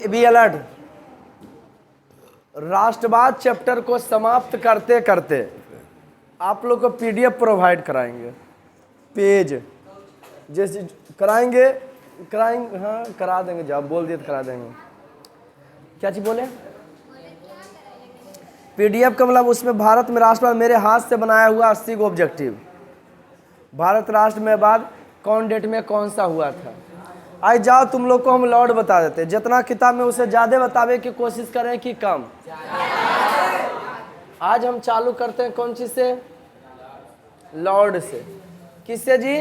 Be alert. राष्ट्रवाद chapter को समाप्त करते करते आप लोग को पीडीएफ प्रोवाइड कराएंगे, पेज जैसे कराएंगे, हाँ करा देंगे, जब बोल दिए तो करा देंगे। क्या चीज़ बोले? पीडीएफ का मतलब उसमें भारत में राष्ट्रवाद मेरे हाथ से बनाया हुआ 80 को ऑब्जेक्टिव, भारत राष्ट्र में बाद कौन डेट में कौन सा हुआ था। आज जाओ तुम लोग को हम लॉर्ड बता देते, जितना किताब में उसे ज़्यादा बतावे की कोशिश करें कि कम। आज हम चालू करते हैं कौन चीज़ से? लॉर्ड से। किससे जी?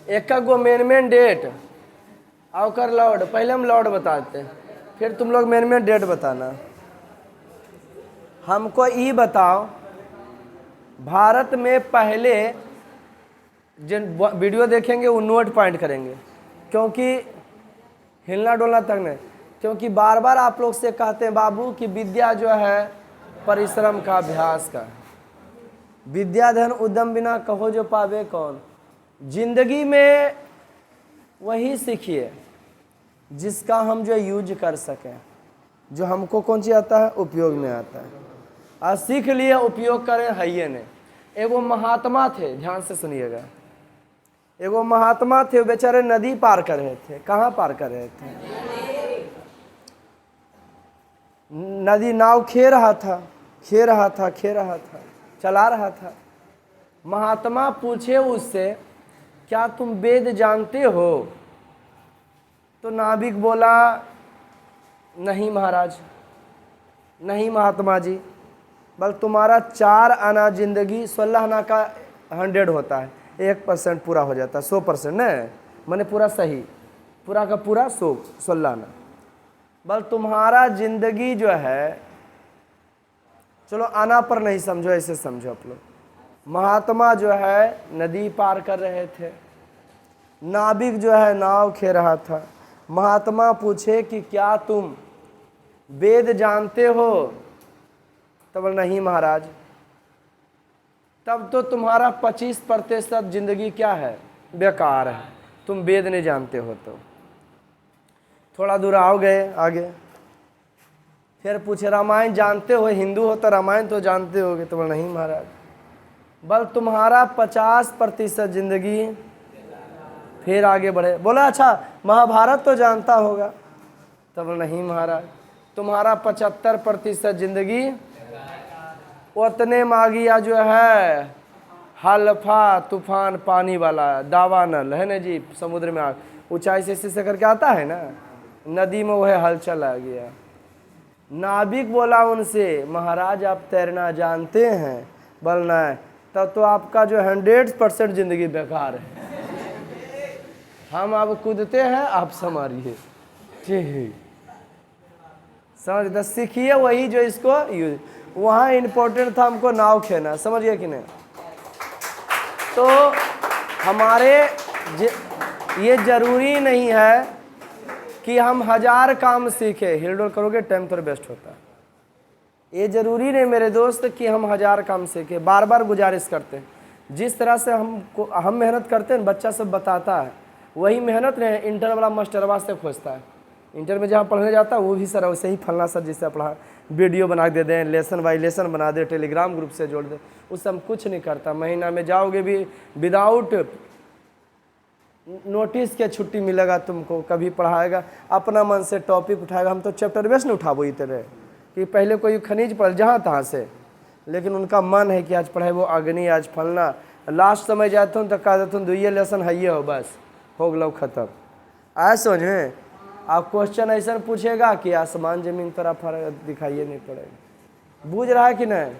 एक गो मेन डेट और कर लॉर्ड। पहले हम लॉर्ड बताते हैं, फिर तुम लोग मेन डेट बताना। हमको ये बताओ, भारत में पहले जिन वीडियो देखेंगे वो नोट पॉइंट करेंगे, क्योंकि हिलना डोलना तक नहीं, क्योंकि बार बार आप लोग से कहते हैं बाबू कि विद्या जो है परिश्रम का, अभ्यास का। विद्या धन उद्यम बिना कहो जो पावे कौन। जिंदगी में वही सीखिए जिसका हम जो यूज कर सकें, जो हमको कौन चीज़ आता है, उपयोग में आता है। और सीख लिए उपयोग करें, है ये नहीं। एगो महात्मा थे, ध्यान से सुनिएगा। एगो महात्मा थे, बेचारे नदी पार कर रहे थे। कहाँ पार कर रहे थे? नदी नाव खे रहा था, चला रहा था। महात्मा पूछे उससे, क्या तुम वेद जानते हो? तो नाविक बोला, नहीं महाराज, नहीं महात्मा जी। बल तुम्हारा 4 आना जिंदगी, 16 आना का 100 होता है, 1% पूरा हो जाता है, 100% नहीं, मैंने पूरा सही, पूरा का पूरा 16 आना। बल तुम्हारा जिंदगी जो है, चलो आना पर नहीं समझो, ऐसे समझो आप लोग। महात्मा जो है नदी पार कर रहे थे, नाविक जो है नाव खे रहा था। महात्मा पूछे कि क्या तुम वेद जानते हो? तब नहीं महाराज। तब तो तुम्हारा 25% जिंदगी क्या है, बेकार है, तुम वेद नहीं जानते हो। तो थोड़ा दूर आओ गए आगे, फिर पूछे रामायण जानते हो? हिंदू हो तो रामायण तो जानते होगे। तो बोला नहीं महाराज। बल तुम्हारा 50% जिंदगी। फिर आगे बढ़े, बोला अच्छा महाभारत तो जानता होगा। तो बोला नहीं महाराज। तुम्हारा 75% जिंदगी। उतने मागिया जो है हल्फा तूफान पानी वाला दावानल है ना जी, समुद्र में आग, ऊंचाई से करके आता है ना, नदी में वह हलचल आ गया। नाविक बोला उनसे, महाराज आप तैरना जानते हैं? बोल नहीं। तब तो आपका जो 100% जिंदगी बेकार है। हम अब कूदते हैं, आप संभालिए। ठीक समझ, सीखिए वही जो इसको यूज। वहाँ इम्पोर्टेंट था हमको नाव खेना, समझिए कि नहीं। तो हमारे ये जरूरी नहीं है कि हम 1000 काम सीखे। हिलडोल करोगे टाइम तो बेस्ट होता है। ये जरूरी नहीं मेरे दोस्त कि हम 1000 काम सीखे। बार बार गुजारिश करते हैं, जिस तरह से हम मेहनत करते हैं, बच्चा सब बताता है, वही मेहनत नहीं इंटर वाला मास्टरवा से खोजता है। इंटर में जहाँ पढ़ने जाता है वो भी सर वैसे ही फलना सर जिससे पढ़ा, वीडियो बना के दे दें, लेसन बाई लेसन बना दे, टेलीग्राम ग्रुप से जोड़ दे, उससे हम कुछ नहीं करता। महीना में जाओगे भी विदाउट नोटिस के छुट्टी मिलेगा तुमको, कभी पढ़ाएगा, अपना मन से टॉपिक उठाएगा। हम तो चैप्टर बेस नहीं उठाबो इतने कि पहले कोई खनिज पढ़ जहाँ तहाँ से, लेकिन उनका मन है कि आज पढ़े वो अग्नि, आज फलना। लास्ट समय जाते हूँ तो कह देता हूँ 2 लेसन है ये हो, बस हो गलो खत्म। आया समझ? आप क्वेश्चन ऐसा पूछेगा कि आसमान जमीन तरह फर्क दिखाइए नहीं पड़ेगा। बूझ रहा है कि नहीं?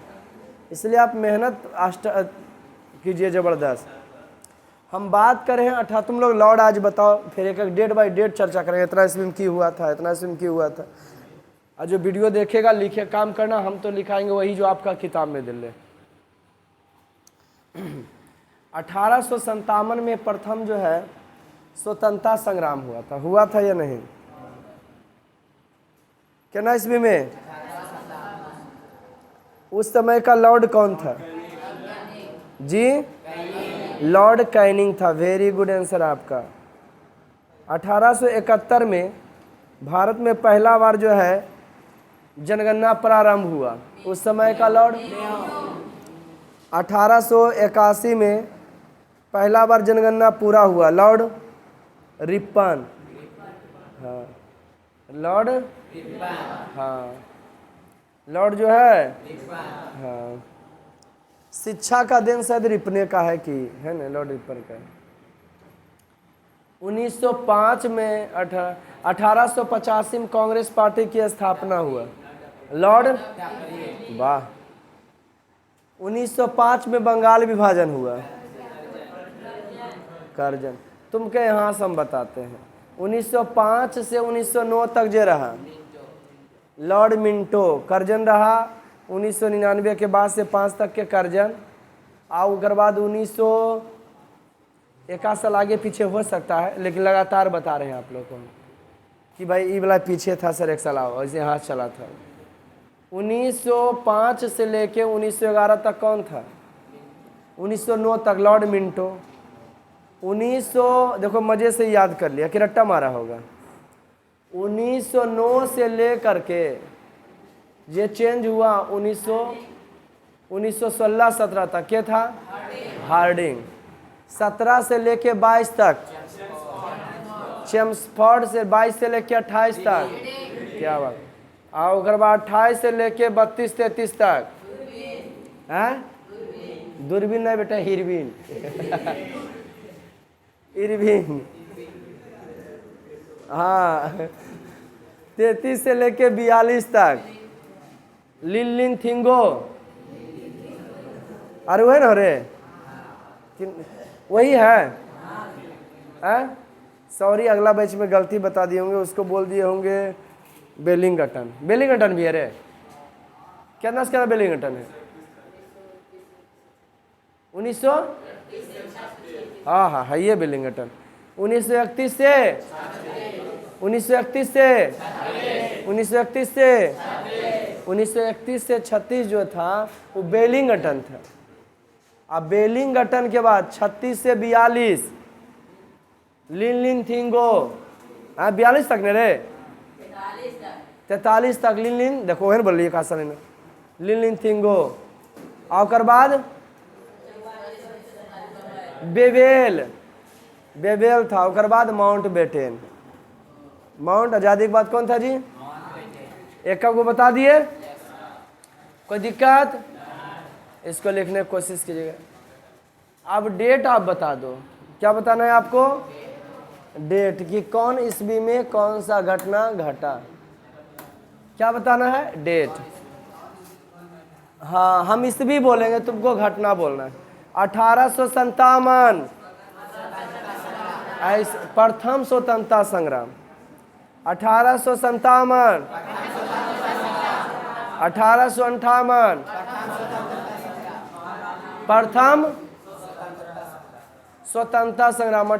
इसलिए आप मेहनत कीजिए ज़बरदस्त। हम बात कर रहे हैं 18, तुम लोग लॉर्ड आज बताओ, फिर एक डेट बाई डेट चर्चा करेंगे। इतना इसमें क्यों हुआ था, इतना इसमें क्यों हुआ था। और जो वीडियो देखेगा लिखे काम करना, हम तो लिखाएंगे वही जो आपका किताब में दिल है। 1857 में प्रथम जो है स्वतंत्रता संग्राम हुआ था या नहीं? क्या ईस्वी में? उस समय का लॉर्ड कौन था जी? लॉर्ड कैनिंग था। वेरी गुड आंसर आपका। 1871 में भारत में पहला बार जो है जनगणना प्रारंभ हुआ, उस समय का लॉर्ड 1881 में पहला बार जनगणना पूरा हुआ, लॉर्ड रिपन। हाँ लॉर्ड, हाँ लॉर्ड जो है, हाँ शिक्षा का देन शायद रिपने का है कि है ना, लॉर्ड रिपन का है। 1905 में 1885 में कांग्रेस पार्टी की स्थापना हुआ, लॉर्ड, वाह। 1905 में बंगाल विभाजन हुआ, करजन। तुमके यहाँ से हम बताते हैं 1905 से 1909 तक जो रहा लॉर्ड मिंटो, करजन रहा 1999 के बाद से 5 तक के करजन, और उसके बाद 1900 एक साल आगे पीछे हो सकता है, लेकिन लगातार बता रहे हैं आप लोग को कि भाई ये वाला पीछे था सर, एक साल आओ, ऐसे हाथ चला था। 1905 से लेके 1911 तक कौन था, 1909 तक लॉर्ड मिंटो। 1900 देखो मज़े से याद कर लिया कि रट्टा मारा होगा। 1909 से ले करके ये चेंज हुआ 1916-17 तक के था हार्डिंग। 17 से लेके 22 तक चेम्सफोर्ड, से 22 से लेके 28 तक, क्या बात। और उसके बाद 28 से लेके 32-33 तक हैं, दूरबीन नहीं बेटा, हिरबीन इरबीन, हाँ 33 से लेके 42 तक लिन थिंगो, अरे वही ना रे, वही है, सॉरी अगला बैच में गलती बता दिए होंगे, उसको बोल दिए होंगे बेलिंगटन। बेलिंगटन भी है रे, कितना से कितना बेलिंगटन है, 1900, हाँ हाँ है ये बेलिंगटन। 1931 से 1931 से 1931 से 1931 से 36 जो था वो बेलिंगटन था। अब बेलिंगटन के बाद 36 से 42 लिन थिंगो, हाँ 42 तक ने रे, 43 तक लिन, देखो है ना बोल रही है कहा सर लिन थिंगो। और बाद बेबेल था, और बाद माउंट बेटेन। माउंट आज़ादी के बाद कौन था जी, एक को बता दिए, कोई दिक्कत, इसको लिखने की कोशिश कीजिएगा। अब डेट आप बता दो, क्या बताना है आपको, डेट कि कौन ईस्वी में कौन सा घटना घटा, क्या बताना है, डेट। हाँ हम ईस्वी बोलेंगे, तुमको घटना बोलना है। 1857 प्रथम स्वतंत्रता संग्राम, 1857, 1858 प्रथम स्वतंत्रता संग्राम,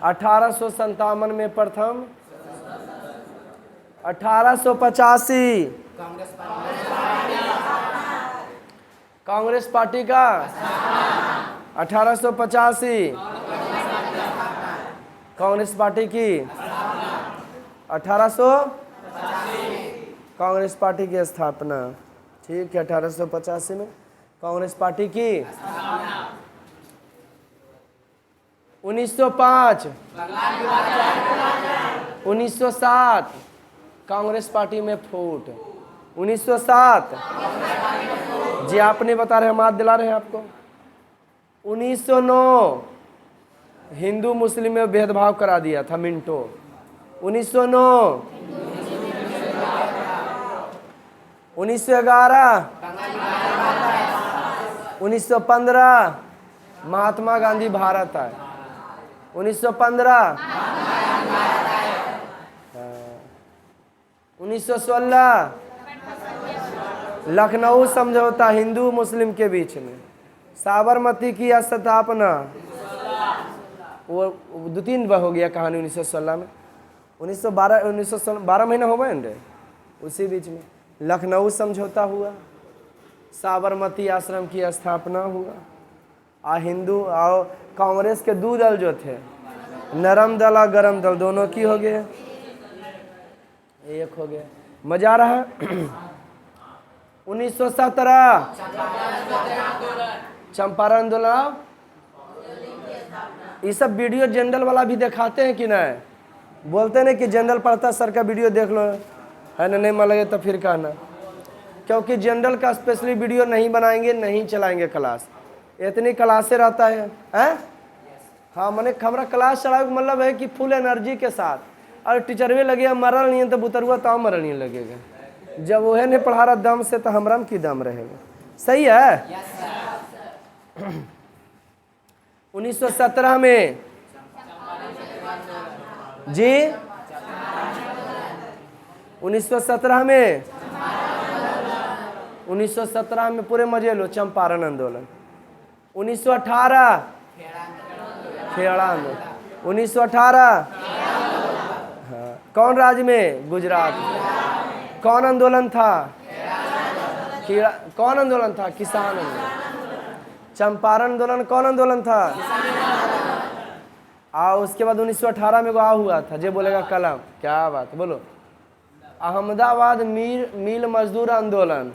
1857 में प्रथम, 1885 कांग्रेस पार्टी का, 1885 कांग्रेस पार्टी की, 1800 कांग्रेस पार्टी की स्थापना, ठीक है। 1885 में कांग्रेस पार्टी की, 1905 1907 कांग्रेस पार्टी में फूट, 1907 जी आप नहीं बता रहे, हम याद दिला रहे हैं आपको। 1909 हिंदू मुस्लिम में भेदभाव करा दिया था मिंटो, 1909। 1911 1915 महात्मा गांधी भारत आए, 1915। 1916 लखनऊ समझौता हिंदू मुस्लिम के बीच में, साबरमती की स्थापना, वो 2-3 बार हो गया कहानी 1916 में। 1912 12 महीना हो गए रे, उसी बीच में लखनऊ समझौता हुआ, साबरमती आश्रम की स्थापना हुआ, हिंदू और कांग्रेस के 2 दल जो थे नरम दल और गरम दल दोनों की हो गए, एक हो गया। मजा आ रहा है? 1917 चंपारण आंदोलन। ये सब वीडियो जनरल वाला भी दिखाते हैं कि नहीं? बोलते हैं ना कि जनरल पढ़ता सर का वीडियो देख लो, है ना, नहीं मन लगे तो फिर कहना। क्योंकि जनरल का स्पेशली वीडियो नहीं बनाएंगे, नहीं चलाएंगे क्लास, इतनी क्लासें रहता है, हैं? हाँ, मैंने हमारा क्लास चलाने का मतलब है कि फुल एनर्जी के साथ। और टीचर भी लगे मरल नहीं है तो बुतरुआ तो मरल नहीं लगेगा। जब वह नहीं पढ़ा रहा दम से तो हमरा में की दम रहेगा। सही है? 1917 में जी, 1917 में 1917 में पूरे मजे लो। चंपारण आंदोलन। 1918 खेड़ा आंदोलन। 1918 हाँ, कौन राज्य में? गुजरात। कौन आंदोलन था? खेड़ा। कौन आंदोलन था? किसान आंदोलन। चंपारण आंदोलन कौन आंदोलन था? उसके बाद 1918 में आ हुआ था। जे बोलेगा कलम, क्या बात, बोलो। अहमदाबाद मिल मजदूर आंदोलन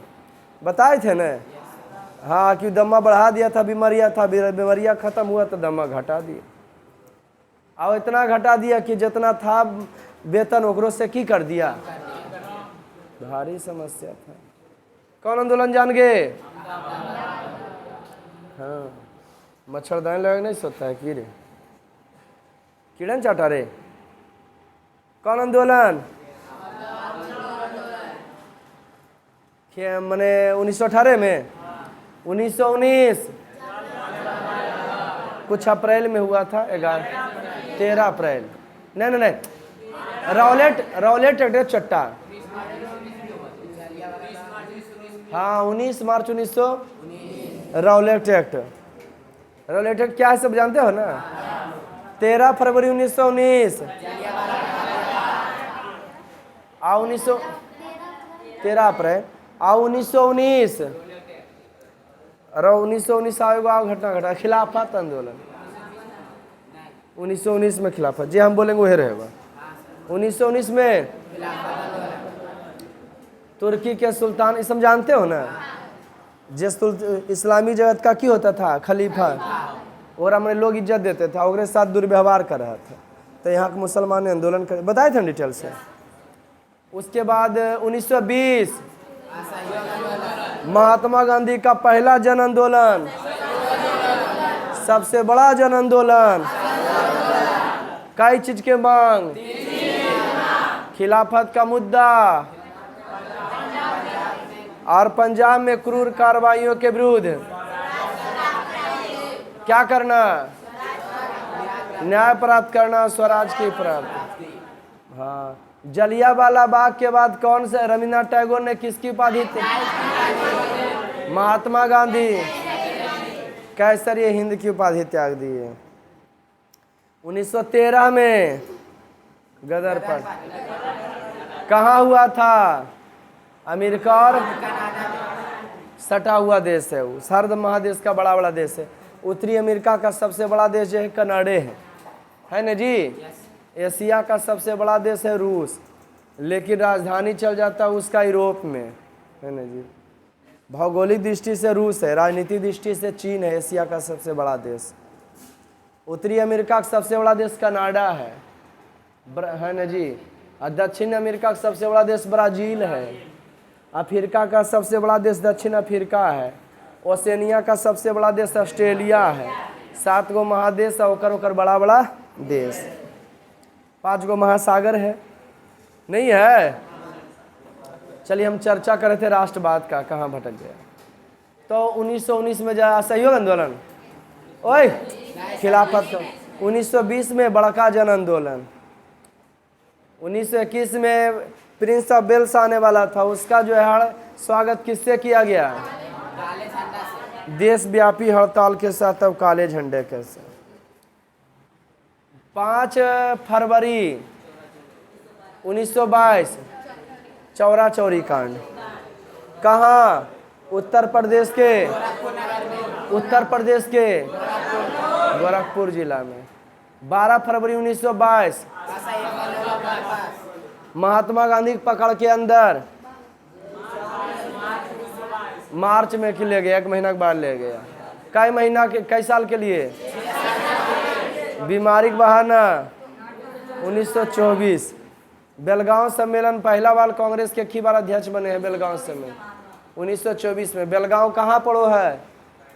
बताए थे ना? हाँ, कि दमा बढ़ा दिया था, बीमारियाँ था, बीमारियाँ खत्म हुआ तो दमा घटा दिया। और इतना घटा दिया कि जितना था वेतन ओकरों से की कर दिया। भारी समस्या था। कौन आंदोलन जान गए? हाँ, मच्छरदानी लगे नहीं सोता है कीड़े, कीड़न चाटा रे। कौन आंदोलन? मैंने 1918 में 1919 कुछ अप्रैल में हुआ था। 13 अप्रैल नहीं, रौलेट एक्ट चट्टा। हाँ, 19 मार्च 1900 रौलेट एक्ट। रौलेट एक्ट क्या है सब जानते हो ना? 13 फरवरी 1919 13 अप्रैल 1919 आएगा घटना घटा। खिलाफत आंदोलन 1919 में खिलाफत, जी हम बोलेंगे वही रहेगा। 1919 में तुर्की के सुल्तान, ये सब जानते हो ना? जिस इस्लामी जगत का क्या होता था? खलीफा। और हमारे लोग इज्जत देते थे, और साथ दुर्व्यवहार कर रहा था, तो यहाँ के मुसलमान ने आंदोलन कर, बताए थे डिटेल से। उसके बाद 1920 महात्मा गांधी का पहला जन आंदोलन, सबसे बड़ा जन आंदोलन। कई चीज के मांग? खिलाफत का मुद्दा और पंजाब में क्रूर कार्रवाइयों के विरुद्ध क्या करना? न्याय प्राप्त करना, स्वराज की प्राप्ति। हाँ, जलियांवाला बाग के बाद कौन से रविन्द्रनाथ टैगोर ने किसकी उपाधि थी? महात्मा गांधी कैसरिये हिंद की उपाधि त्याग दी है। 1913 में गदर पर कहाँ हुआ था? अमेरिका और सटा हुआ देश है वो, सर्द महादेश का बड़ा देश है। उत्तरी अमेरिका का सबसे बड़ा देश जो है कनाडा है ना जी। एशिया का सबसे बड़ा देश है रूस, लेकिन राजधानी चल जाता है उसका यूरोप में, है ना जी। भौगोलिक दृष्टि से रूस है, राजनीतिक दृष्टि से चीन है एशिया का सबसे बड़ा देश। उत्तरी अमेरिका का सबसे बड़ा देश कनाडा है ना जी। और दक्षिण अमेरिका का सबसे बड़ा देश ब्राज़ील है। अफ्रीका का सबसे बड़ा देश दक्षिण अफ्रीका है। ओसेनिया का सबसे बड़ा देश ऑस्ट्रेलिया है। 7 गो महादेश और ओकर बड़ा देश। 5 गो महासागर है, नहीं है? चलिए हम चर्चा कर रहे थे राष्ट्रवाद का, कहाँ भटक गया। तो 1919 में जा सहयोग आंदोलन, ओए खिलाफत का। 1920 में बड़का जन आंदोलन। 1921 में प्रिंस ऑफ वेल्स आने वाला था, उसका जो है स्वागत किससे किया गया? देशव्यापी हड़ताल के साथ, अब काले झंडे के साथ। 5 फरवरी 1922 चौरा चौरी कांड। कहाँ? उत्तर प्रदेश के गोरखपुर जिला में। 12 फरवरी 1922 महात्मा गांधी की पकड़ के अंदर मार्च में कि ले गया, 1 महीना के बाद ले गया। कई महीना के, कई साल के लिए? बीमारी के बहाना। 1924 बेलगांव सम्मेलन, पहला बार कांग्रेस के की बार अध्यक्ष बने हैं बेलगांव सम्मेलन 1924 में। बेलगांव कहाँ पड़ो है,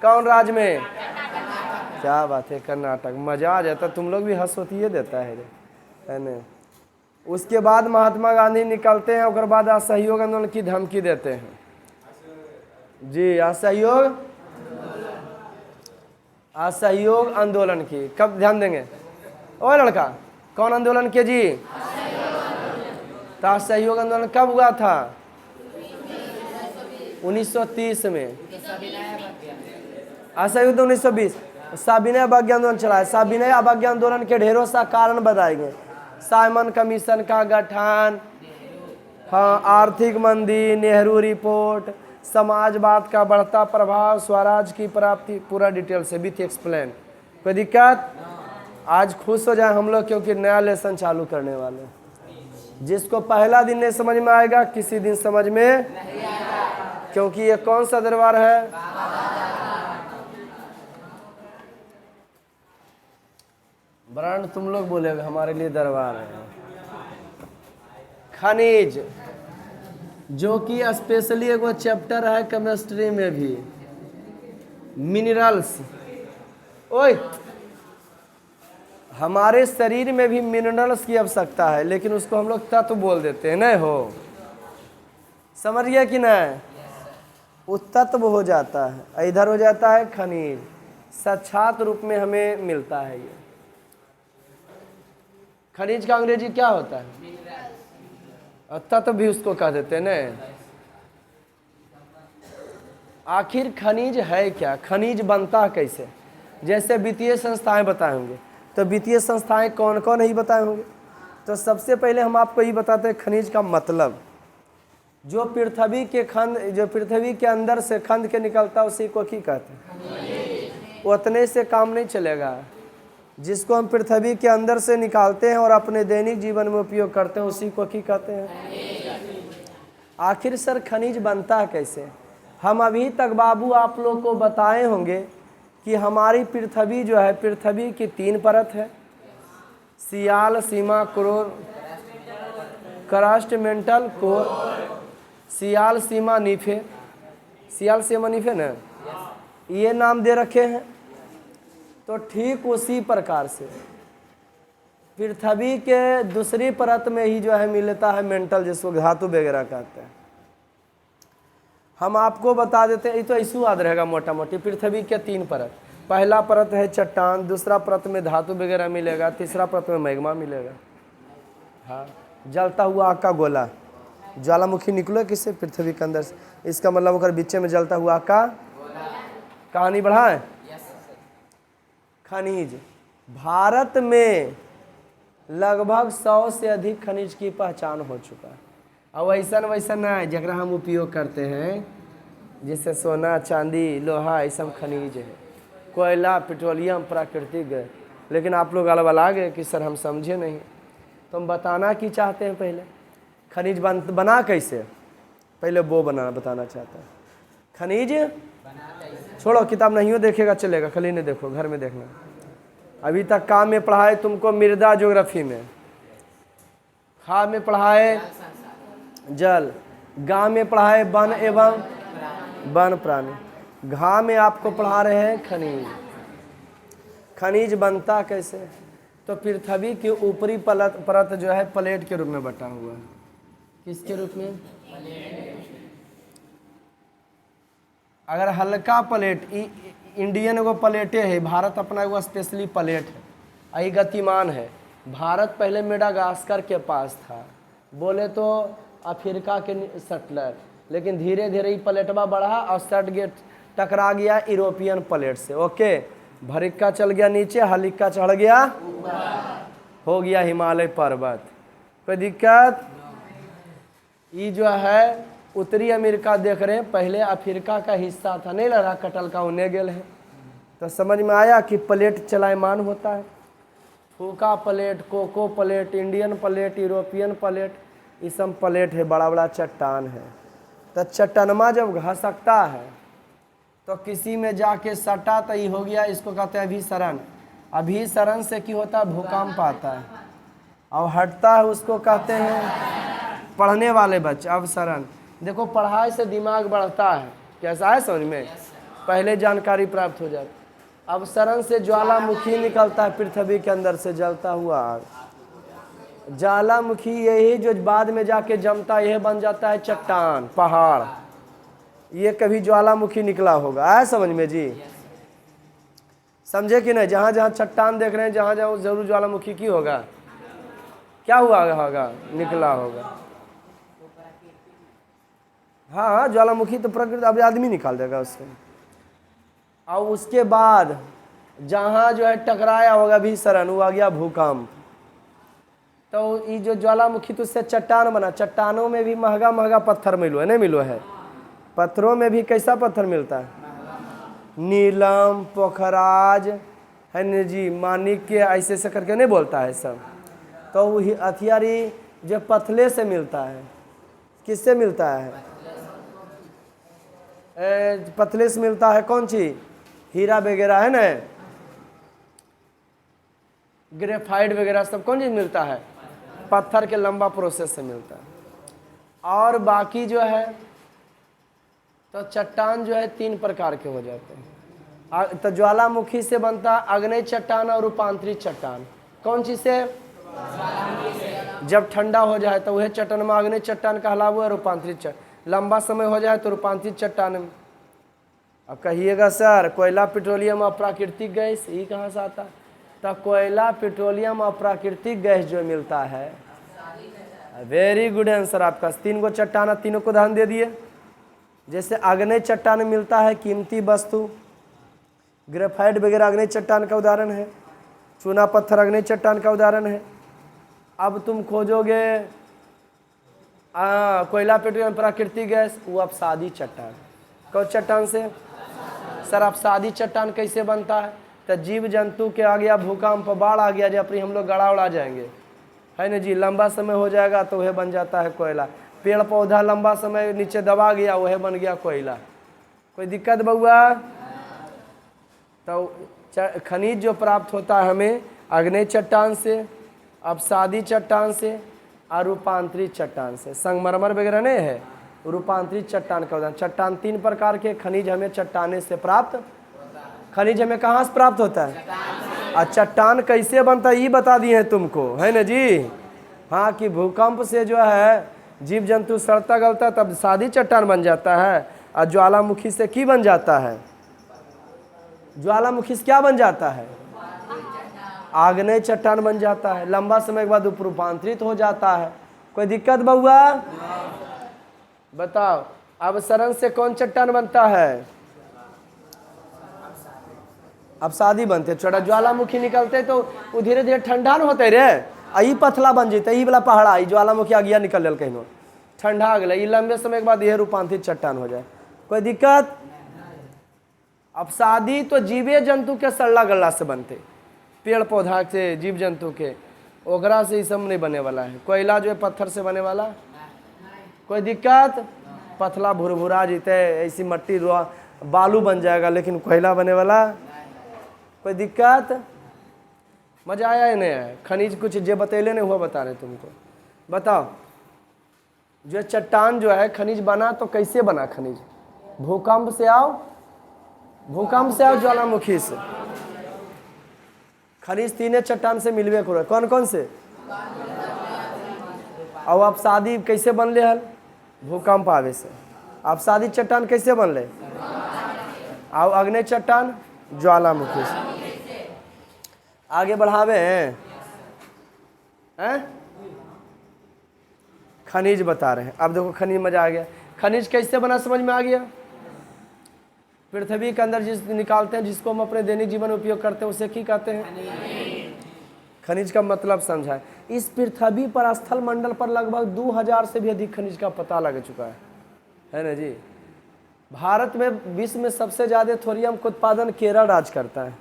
कौन राज्य में? क्या बात है, कर्नाटक। मजा आ जाता, तुम लोग भी हंस होती देता है ना। उसके बाद महात्मा गांधी निकलते हैं, उसके बाद असहयोग आंदोलन की धमकी देते हैं जी। असहयोग आंदोलन की कब ध्यान देंगे? ओ लड़का, कौन आंदोलन के जी? तो असहयोग आंदोलन कब हुआ था? 1930 में। असहयोग 1920। सविनय अवज्ञा आंदोलन चला है। सविनय अवज्ञा आंदोलन के ढेरों सा कारण बताए गए। साइमन कमीशन का गठन, हाँ, आर्थिक मंदी, नेहरू रिपोर्ट, समाजवाद का बढ़ता प्रभाव, स्वराज की प्राप्ति, पूरा डिटेल से विथ एक्सप्लेन। कोई दिक्कत? आज खुश हो जाए हम लोग क्योंकि नया लेसन चालू करने वाले। जिसको पहला दिन नहीं समझ में आएगा किसी दिन समझ में नहीं आएगा, क्योंकि ये कौन सा दरबार है? ब्रांड तुम लोग बोलेगा, हमारे लिए दरबार है। खनिज, जो कि स्पेशली एक चैप्टर है केमिस्ट्री में भी। मिनरल्स, ओए हमारे शरीर में भी मिनरल्स की आवश्यकता है, लेकिन उसको हम लोग तत्व बोल देते हैं, नहीं हो? समझ गया कि नहीं? वो तत्व हो जाता है, इधर हो जाता है खनिज। साक्षात रूप में हमें मिलता है ये खनिज का अंग्रेजी क्या होता है? और तत्व भी उसको कह देते हैं ना। आखिर खनिज है क्या? खनिज बनता कैसे? जैसे वित्तीय संस्थाएं बताए होंगे, तो वित्तीय संस्थाएं कौन कौन ही बताए होंगे। तो सबसे पहले हम आपको ये बताते हैं खनिज का मतलब। जो पृथ्वी के खंड, जो पृथ्वी के अंदर से खंड के निकलता है उसी को क्या कहते हैं? उतने से काम नहीं चलेगा। जिसको हम पृथ्वी के अंदर से निकालते हैं और अपने दैनिक जीवन में उपयोग करते हैं उसी को क्या कहते हैं? आखिर सर खनिज बनता है कैसे? हम अभी तक बाबू आप लोग को बताए होंगे कि हमारी पृथ्वी जो है, पृथ्वी की 3 परत है। सियाल, सीमा, कोर, क्रस्ट, मेंटल, कोर। सियाल, सीमा, नीफे। सियाल, सीमा, नीफे ना, ये नाम दे रखे हैं। तो ठीक उसी प्रकार से पृथ्वी के दूसरी परत में ही जो है मिलता है मेंटल, जिसको धातु वगैरह कहते हैं। हम आपको बता देते हैं, ये तो ऐसे याद रहेगा मोटा मोटी। पृथ्वी के 3 परत, पहला परत है चट्टान, दूसरा परत में धातु वगैरह मिलेगा, तीसरा परत में मैग्मा मिलेगा। हाँ, जलता हुआ आग का गोला, ज्वालामुखी निकलो किससे? पृथ्वी के अंदर से। इसका मतलब अगर बीच में जलता हुआ आग का कहानी बढ़ाए। खनिज, भारत में लगभग 100 से अधिक खनिज की पहचान हो चुका है। और वैसा नहीं जरा हम उपयोग करते हैं, जैसे सोना, चांदी, लोहा, ये सब खनिज है। कोयला, पेट्रोलियम, प्राकृतिक गैस। लेकिन आप लोग अलग गए कि सर हम समझे नहीं। तो हम बताना की चाहते हैं पहले खनिज बना कैसे, पहले वो बताना चाहता है। खनिज छोड़ो, किताब नहीं हो देखेगा चलेगा, खाली नहीं देखो, घर में देखना। अभी तक काम में पढ़ाए तुमको मृदा ज्योग्राफी में, खा में पढ़ाए जल, गा में पढ़ाए वन एवं वन प्राणी, घा में आपको पढ़ा रहे हैं खनिज। खनिज बनता कैसे? तो पृथ्वी की ऊपरी परत जो है प्लेट के रूप में बटा हुआ है। किसके रूप में? अगर हल्का प्लेट, इंडियन एगो प्लेटे है, भारत अपना एगो स्पेशली प्लेट है, आई गतिमान है। भारत पहले मेडागास्कर के पास था, बोले तो अफ्रीका के सटलर, लेकिन धीरे धीरे ये प्लेटवा बढ़ा और सट गया, टकरा गया यूरोपियन प्लेट से। ओके, भरिक्का चल गया नीचे, हलिक्का चढ़ गया, हो गया हिमालय पर्वत। कोई दिक्कत? ये जो है उत्तरी अमेरिका देख रहे हैं, पहले अफ्रीका का हिस्सा था, नहीं लगा कटल का उन्हें गेल है। तो समझ में आया कि प्लेट चलायमान होता है। Fuca plate, Coco plate, Indian plate, European plate, ये सब प्लेट है, बड़ा बड़ा चट्टान है। तो चट्टानमा जब घसकता है तो किसी में जाके सटा तो ये हो गया, इसको कहते हैं अभिसरण। अभिसरण से क्या होता है, भूकंप आता है, और हटता है उसको कहते हैं पढ़ने वाले बच्चे अवसरण। देखो पढ़ाई से दिमाग बढ़ता है, कैसा है समझ में, पहले जानकारी प्राप्त हो जाती। अवसरण से ज्वालामुखी निकलता है पृथ्वी के अंदर से जलता हुआ आग। ज्वालामुखी यही जो बाद में जाके जमता है, यह बन जाता है चट्टान, पहाड़। ये कभी ज्वालामुखी निकला होगा, आया समझ में जी, समझे कि नहीं। जहाँ जहाँ चट्टान देख रहे हैं, जहाँ जहाँ जरूर ज्वालामुखी की होगा, क्या हुआ होगा, निकला होगा। हाँ ज्वालामुखी तो प्रकृति, अब आदमी निकाल देगा उससे। और उसके बाद जहाँ जो है टकराया होगा अभिसरण, वो आ गया भूकंप। तो ये जो ज्वालामुखी तो उससे चट्टान बना। चट्टानों में भी महंगा महंगा पत्थर मिलो है, नहीं मिलो है। पत्थरों में भी कैसा पत्थर मिलता है, नीलम, पोखराज है न जी, माणिक्य, ऐसे ऐसे करके नहीं बोलता है सब। तो वो हथियारी जो पथले से मिलता है, किससे मिलता है, पतले से मिलता है। कौन चीज, हीरा वगैरह है ना, ग्रेफाइट वगैरह सब कौन चीज मिलता है, पत्थर के लंबा प्रोसेस से मिलता है। और बाकी जो है तो चट्टान जो है 3 प्रकार के हो जाते हैं। तो ज्वालामुखी से बनता अग्नि चट्टान और रूपांतरित चट्टान। कौन चीज से, जब ठंडा हो जाए तो वह चट्टान में अग्नि चट्टान कहलावा, रूपांतरित चट्टान। लंबा समय हो जाए तो रूपांतरित चट्टान में। अब कहिएगा सर कोयला, पेट्रोलियम और प्राकृतिक गैस ये कहाँ से आता, तो कोयला, पेट्रोलियम और प्राकृतिक गैस जो मिलता है, वेरी गुड आंसर आपका। 3 गो चट्टान, तीनों को ध्यान दे दिए। जैसे अग्नि चट्टान में मिलता है कीमती वस्तु, ग्रेफाइट वगैरह अग्नि चट्टान का उदाहरण है, चूना पत्थर अग्नि चट्टान का उदाहरण है। अब तुम खोजोगे कोयला, पेट्रोलियम, प्राकृतिक गैस, वो अपसादी चट्टान। कौन चट्टान से सर, अपसादी चट्टान कैसे बनता है, तो जीव जंतु के आ गया भूकंप, बाढ़ आ गया, जब हम लोग गड़ा उड़ा जाएंगे, है ना जी, लंबा समय हो जाएगा तो वह बन जाता है कोयला। पेड़ पौधा लंबा समय नीचे दबा गया, वह बन गया कोयला। कोई दिक्कत बउआ। तो खनिज जो प्राप्त होता है हमें अग्नि चट्टान से, अपसादी चट्टान से और रूपांतरित चट्टान से। संगमरमर वगैरह नहीं है, रूपांतरित चट्टान का उदाहरण। चट्टान 3 प्रकार के खनिज हमें चट्टाने से प्राप्त, खनिज हमें कहाँ से प्राप्त होता है, और चट्टान कैसे बनता है ये बता दिए हैं तुमको, है ना जी। हाँ कि भूकंप से जो है जीव जंतु सड़ता गलता तब सादी चट्टान बन जाता है, और ज्वालामुखी से की बन जाता है, ज्वालामुखी से क्या बन जाता है, आग्नेय चट्टान बन जाता है। लंबा समय के बाद रूपांतरित हो जाता है। कोई दिक्कत बउआ, बताओ। अवसरण से कौन चट्टान बनता है, अपसादी बनते। छोटा ज्वालामुखी निकलते तो वो धीरे धीरे ठंडा न होते रे, यही पथला बन जेते, यही वाला पहाड़ा, ये ज्वालामुखी आगिया निकल लेल कहीं, ठंडा गया, ये लंबे समय के बाद यह रूपांतरित चट्टान हो जाए। कोई दिक्कत। अपसादी तो जीवे जंतु के सड़ला गल्ला से बनते, पेड़ पौधा से, जीव जंतु के, ओकरा से ये सब नहीं बने वाला है। कोयला जो है पत्थर से बने वाला। कोई दिक्कत, पतला भुरभुरा जीते, ऐसी मट्टी बालू बन जाएगा, लेकिन कोयला बने वाला। कोई दिक्कत, मजा आया है नहीं। खनिज कुछ जो बतैले नहीं हुआ बता रहे तुमको। बताओ जो चट्टान जो है खनिज बना तो कैसे बना खनिज, भूकंप से आओ, भूकंप से आओ, ज्वालामुखी से। खनिज 3 चट्टान से मिलवे करो। कौन कौन से, और अपसादी कैसे बनले हल, भूकंप आवे से। अपसादी चट्टान कैसे बनले, और अग्नि चट्टान ज्वालामुखी से। आगे बढ़ावे हैं, खनिज बता रहे हैं। अब देखो खनिज, मजा आ गया। खनिज कैसे बना समझ में आ गया। पृथ्वी के अंदर जिस निकालते हैं, जिसको हम अपने दैनिक जीवन में उपयोग करते हैं, उसे क्या कहते हैं, खनिज का मतलब समझा है। इस पृथ्वी पर स्थल मंडल पर लगभग 2000 से भी अधिक खनिज का पता लग चुका है ना जी। भारत में विश्व में सबसे ज्यादा थोरियम का उत्पादन केरल राज्य करता है।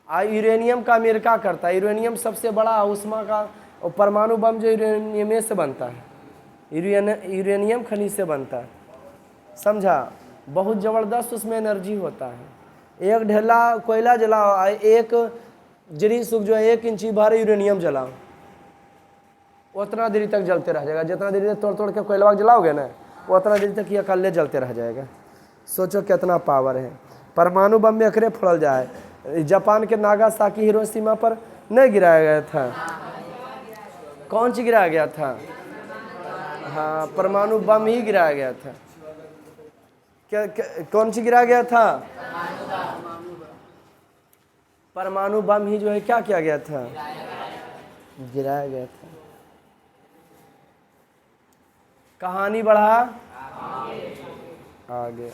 यूरेनियम का अमेरिका करता है। यूरेनियम सबसे बड़ा ऊष्मा का और परमाणु बम जो यूरेनियम से बनता है, यूरेनियम खनिज से बनता है, समझा। बहुत ज़बरदस्त उसमें एनर्जी होता है। एक ढेला कोयला जलाओ, एक जरी सुख जो है 1 इंची भर यूरेनियम जलाओ, उतना देरी तक जलते रह जाएगा। जितना देरी तक तोड़ तोड़ के कोयला जलाओगे ना, उतना देरी तक ये अकेले जलते रह जाएगा। सोचो कितना पावर है। परमाणु बम में अखरे फोड़ल जाए। जापान के नागासाकी हिरोशिमा पर नहीं गिराया गया था, कौन सी गिराया गया था? हाँ, परमाणु बम ही गिराया गया था। क्या कौन सी गिराया गया था? परमाणु बम ही जो है क्या किया गया था? गिराया गया था। कहानी बढ़ा आगे।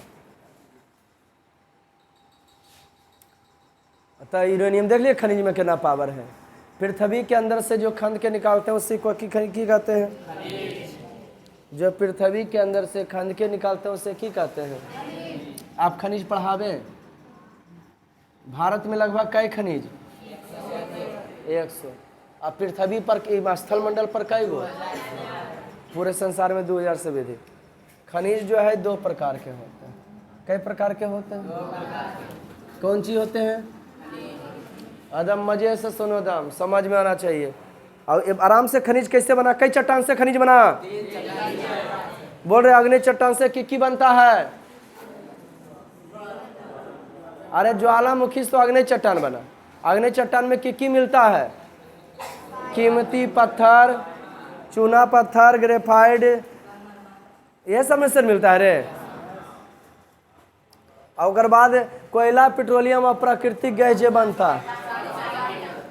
अतः यूरेनियम देख लिए खनिज में कितना पावर है। पृथ्वी के अंदर से जो खंड के निकालते हैं उसी को की कहते हैं? जो पृथ्वी के अंदर से खंड के निकालते हैं उसे की कहते हैं? आप खनिज पढ़ावे। भारत में लगभग कई खनिज? 100। अब पृथ्वी पर स्थल मंडल पर कई गो? पूरे संसार में 2000 से भी अधिक। खनिज जो है 2 प्रकार के होते हैं। कई प्रकार के होते हैं? कौन सी होते हैं? अदम मजे से सुनो दम, समझ में आना चाहिए। और आराम से खनिज कैसे बना? कई चट्टान से खनिज बना? बोल रहे अग्नि चट्टान से की बनता है? अरे ज्वालामुखी से तो अग्नि चट्टान बना। अग्नि चट्टान में की मिलता है? कीमती पत्थर, चूना पत्थर, ग्रेफाइड, यह सब में से मिलता है रे। और बाद कोयला, पेट्रोलियम और प्राकृतिक गैस जो बनता है।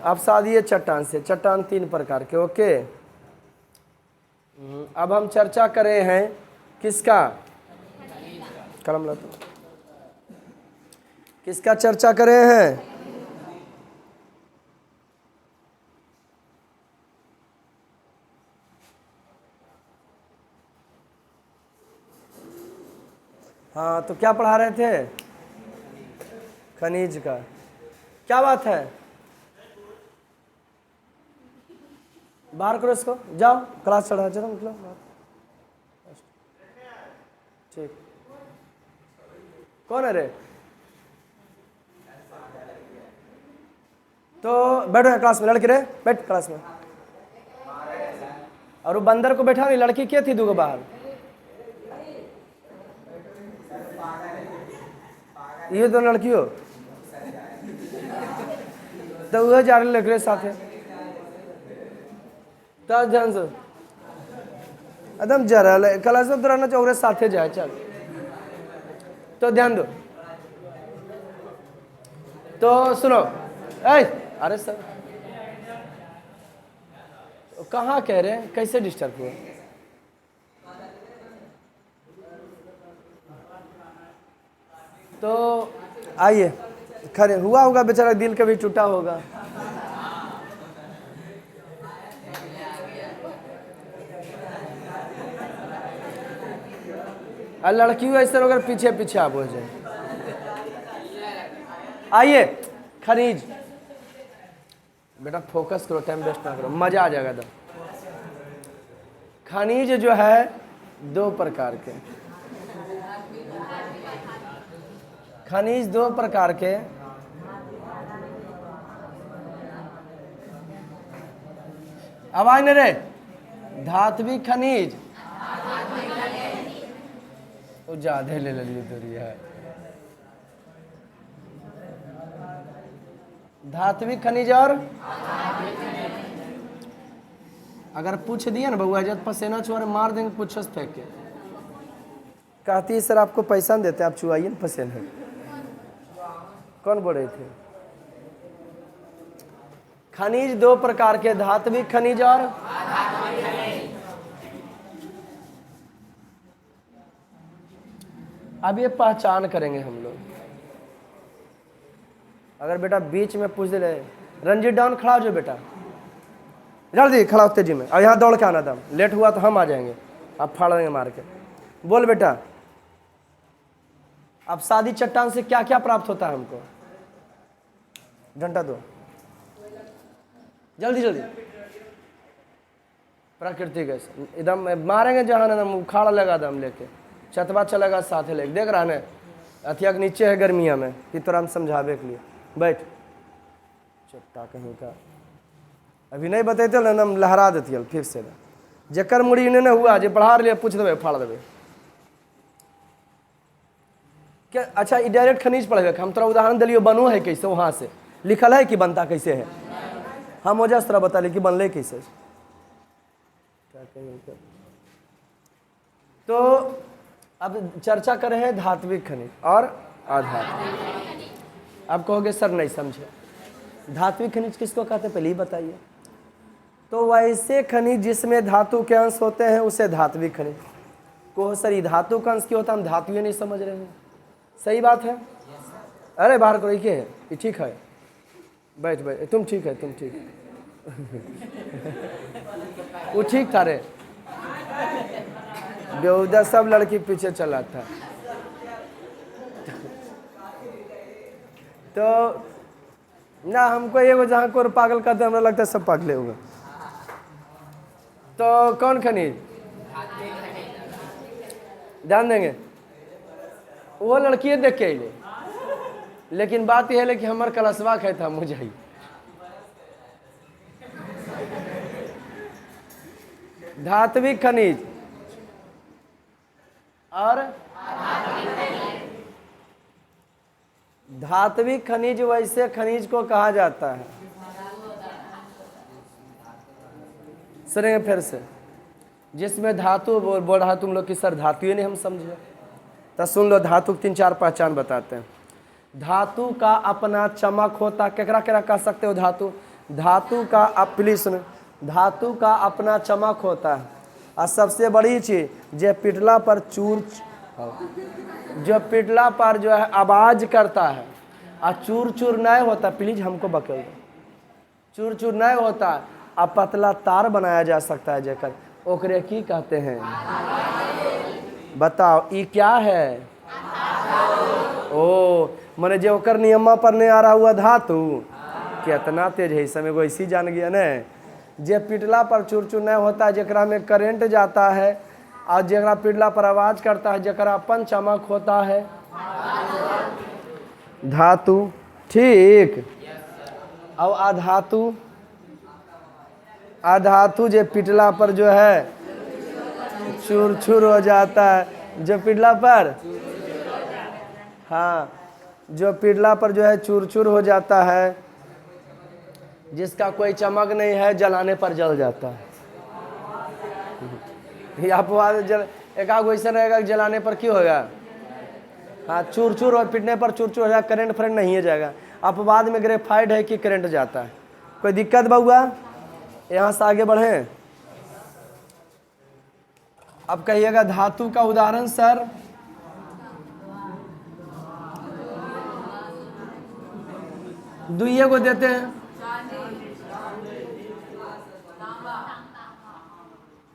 अब सादी चट्टान से। चट्टान 3 प्रकार के। ओके, अब हम चर्चा कर रहे हैं किसका? कलम ला तो। किसका चर्चा कर रहे हैं? हाँ, तो क्या पढ़ा रहे थे? खनिज का। क्या बात है? बाहर करो इसको, जाओ क्लास चढ़ा, चलो मतलब। ठीक, कौन है रे? तो बैठो क्लास में, लड़की रे बैठ क्लास में। और वो बंदर को बैठा नहीं, लड़की क्या थी 2 बाहर? ये 2 लड़की हो तो वह जा रही लड़के साथ है। तो ध्यान से एकदम जरा क्लास में रहना चाहिए, साथे जाए। चल तो ध्यान दो। तो सुनो, अरे सर कहाँ कह रहे हैं? कैसे डिस्टर्ब हुआ? तो आइए खड़े। हुआ होगा बेचारा, दिल कभी टूटा होगा। और लड़की ऐसे अगर पीछे पीछे आप हो जाए। आइए खनिज, बेटा फोकस करो, टाइम वेस्ट ना करो, मजा आ जाएगा एकदम। खनिज जो है 2 प्रकार के। खनिज 2 प्रकार के। आवाज नहीं रे। धात्विक खनिज तो ज्यादा ले लिए दूरी है। धात्विक खनिज और अगर पूछ दिया ना बउआ जब पसेना चुआ मार देंगे पूछ फेंक के। कहती है सर आपको पैसा नहीं देते, आप चुआइए ना पसेना। कौन बोल रहे थे? खनिज 2 प्रकार के, धात्विक खनिज और अब ये पहचान करेंगे हम लोग। अगर बेटा बीच में पूछ दे, रंजीत डाउन खड़ा हो जाओ बेटा, जल्दी खड़ा हो तेजी में, और यहाँ दौड़ के आना दम। लेट हुआ तो हम आ जाएंगे, आप फाड़ देंगे मार के। बोल बेटा, अब सादी चट्टान से क्या क्या प्राप्त होता है हमको? डंडा दो, जल्दी जल्दी। प्राकृतिक गैस एकदम मारेंगे जहाँ एकदम उखाड़ लगा दम लेके, छतवा चलेगा साथे लेके। देख रहा है अथिया के नीचे है गर्मिया में कि तोरा हम समझावे के लिए। बैठ चट्टा कहीं का, अभी नहीं बतेते ना हम लहरा देती फिर से। जकर मुड़ी इन्हें हुआ जो पढ़ा रही पूछ देवे फाड़ देवे क्या। अच्छा ये डायरेक्ट खनिज पढ़े, हम तोरा उदाहरण दिलियो बनो है कैसे, वहाँ से लिखल है कि बनता कैसे है। हम वजह से बता ली कि बनले कैसे। तो अब चर्चा कर रहे हैं धात्विक खनिज और अधात्विक। अब कहोगे सर नहीं समझे, धात्विक खनिज किसको कहते हैं पहले ही बताइए। तो वैसे खनिज जिसमें धातु के अंश होते हैं उसे धात्विक खनिज को। सर ये धातु का अंश क्यों होता है, हम धातु नहीं समझ रहे हैं। सही बात है। अरे बाहर करो ये है, ये ठीक है। बैठ बैठ, तुम ठीक है, तुम ठीक वो ठीक था रे, बेहुदा सब लड़की पीछे चला था। तो ना हमको ये जहाँ को पागल करते हमरा लगता है सब पागले होगा। तो कौन खनिज ध्यान देंगे, वो लड़की देख के अले, लेकिन बात यह है कि हमार कलशवा खाए था मुझे। धात्विक खनिज और धात्विक खनिज वैसे खनिज को कहा जाता है, सुनेंगे फिर से, जिसमें धातु बोल रहा तुम लोग की सर धातु ही नहीं हम समझे। तो सुन लो, धातु की 3-4 पहचान बताते हैं। धातु का अपना चमक होता, केकरा केकरा कह सकते हो धातु। धातु का प्लीज सुनो, धातु का अपना चमक होता है। और सबसे बड़ी चीज जो पिटला पर जो पिटला पर जो है आवाज करता है और चूर चूर नहीं होता। प्लीज हमको बकल दो, चूर चूर नहीं होता। अब पतला तार बनाया जा सकता है जेकर, ओकरे की कहते हैं। बताओ ये क्या है। ओ मने जो ओकर नियमा पर नहीं आ रहा हुआ धातु कितना तेज है, इस समय को इसी जान गया न। जे पिटला पर चूर चूर नहीं होता है, जकरा में करंट जाता है और जकरा पिटला पर आवाज करता है, जकरा अपन चमक होता है धातु। ठीक। और अधातु, अधातु जो पिटला पर जो है चूर चूर हो जाता है, जो पिटला पर, हाँ जो पिटला पर जो है चूर चूर हो जाता है, जिसका कोई चमक नहीं है, जलाने पर जल जाता है। अपवाद जल एक आग वैसा रहेगा कि जलाने पर क्यों होगा, हाँ चूर चूर और पिटने पर चूर चूर हो जाएगा, करंट फ्रेंड नहीं हो जाएगा। अपवाद में ग्रेफाइड है कि करंट जाता है। कोई दिक्कत बउआ, यहाँ से आगे बढ़े। अब कहिएगा धातु का उदाहरण सर। दुइये को देते हैं।